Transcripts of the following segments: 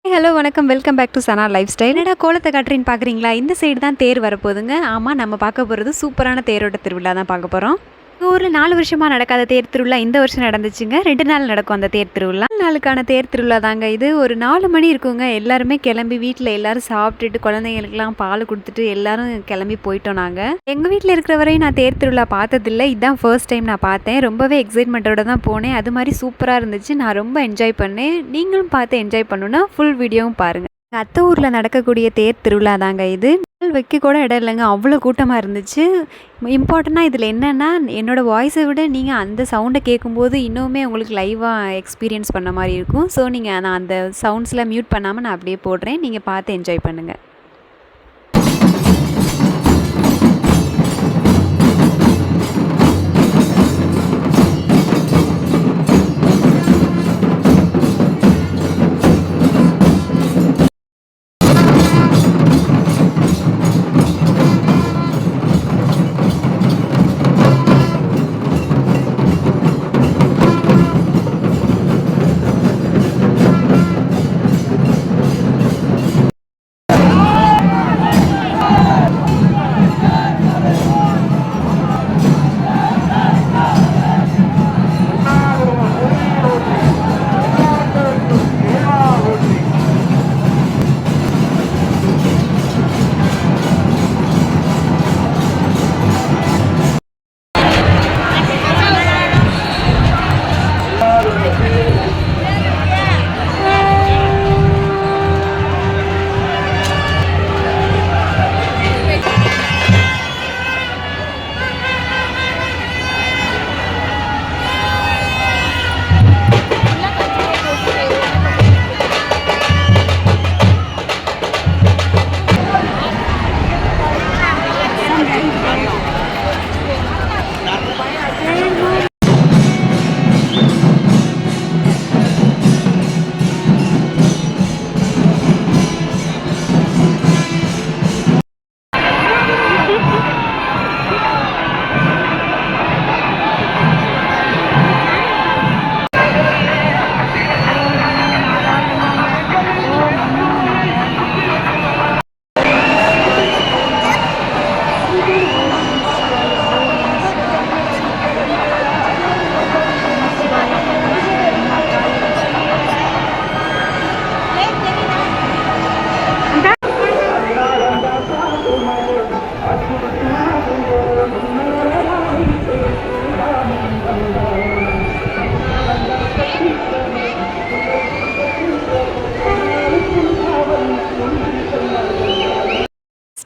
Hello வணக்கம். Welcome back to Sana lifestyle. என்னடா கோலத்த காட்டுறேன்னு பார்க்குறீங்களா? இந்த சைடு தான் தேர் வரப்போகுதுங்க. ஆமா, நம்ம பார்க்க போறது சூப்பரான தேரோட்ட திருவிழா தான் பார்க்க போறோம். எங்க ஊர்ல 4 வருஷமா நடக்காத தேர் திருவிழா இந்த வருஷம் நடந்துச்சுங்க. 2 நாள் நடக்கும் அந்த தேர் திருவிழா. 4 நாளுக்கான தேர் திருவிழா தாங்க இது. ஒரு 4 மணி இருக்குங்க. எல்லாருமே கிளம்பி வீட்ல எல்லாரும் சாப்பிட்டுட்டு குழந்தைங்களுக்குலாம் பால் குடுத்துட்டு எல்லாரும் கிளம்பி போயிட்டோம் நாங்க. எங்க வீட்ல இருக்கிற வரையும் நான் தேர் திருவிழா பார்த்ததில்ல. இதான் ஃபர்ஸ்ட் டைம் நான் பார்த்தேன். ரொம்பவே எக்ஸைட்மெண்ட்டோட தான் போனேன். அது மாரி சூப்பரா இருந்துச்சு. நான் ரொம்ப என்ஜாய் பண்ணேன். நீங்களும் பார்த்து என்ஜாய் பண்ணணும்னா ஃபுல் வீடியோவும் பாருங்க. எங்க அத்தை ஊர்ல நடக்கக்கூடிய தேர் திருவிழா தாங்க இது. கால் வைக்க கூட இடம் இல்லைங்க. அவ்வளோ கூட்டமா இருந்துச்சு. இம்பார்ட்டண்ட்டாக இதில் என்னென்னா, என்னோடய வாய்ஸை விட நீங்கள் அந்த சவுண்டை கேட்கும்போது இன்னுமே உங்களுக்கு லைவாக எக்ஸ்பீரியன்ஸ் பண்ண மாதிரி இருக்கும். ஸோ நான் அந்த சவுண்ட்ஸில் மியூட் பண்ணாமல் நான் அப்படியே போடுறேன். நீங்கள் பார்த்து என்ஜாய் பண்ணுங்கள்.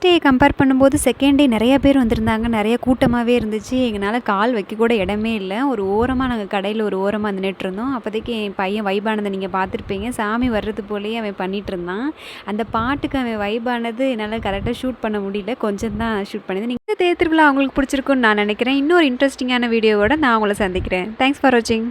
டே கம்பேர் பண்ணும்போது செகண்ட் டே நிறைய பேர் வந்திருந்தாங்க. நிறைய கூட்டமாகவே இருந்துச்சு. எங்களால் கால் வைக்க கூட இடமே இல்லை. ஒரு ஓரமாக நாங்கள் கடையில் ஒரு ஓரமாக நின்றுட்டுருந்தோம். அப்போதைக்கு என் பையன் வைபானதை நீங்கள் பார்த்துருப்பீங்க. சாமி வர்றது போலேயே அவன் பண்ணிகிட்ருந்தான். அந்த பாட்டுக்கு அவன் வைபானது என்னால் கரெக்டாக ஷூட் பண்ண முடியல. கொஞ்சம் தான் ஷூட் பண்ணியது. நீங்கள் தேர் திருவிழா அவங்களுக்கு பிடிச்சிருக்குன்னு நான் நினைக்கிறேன். இன்னொரு இன்ட்ரெஸ்டிங்கான வீடியோவோட நான் உங்களை சந்திக்கிறேன். தேங்க்ஸ் ஃபார் வாட்சிங்.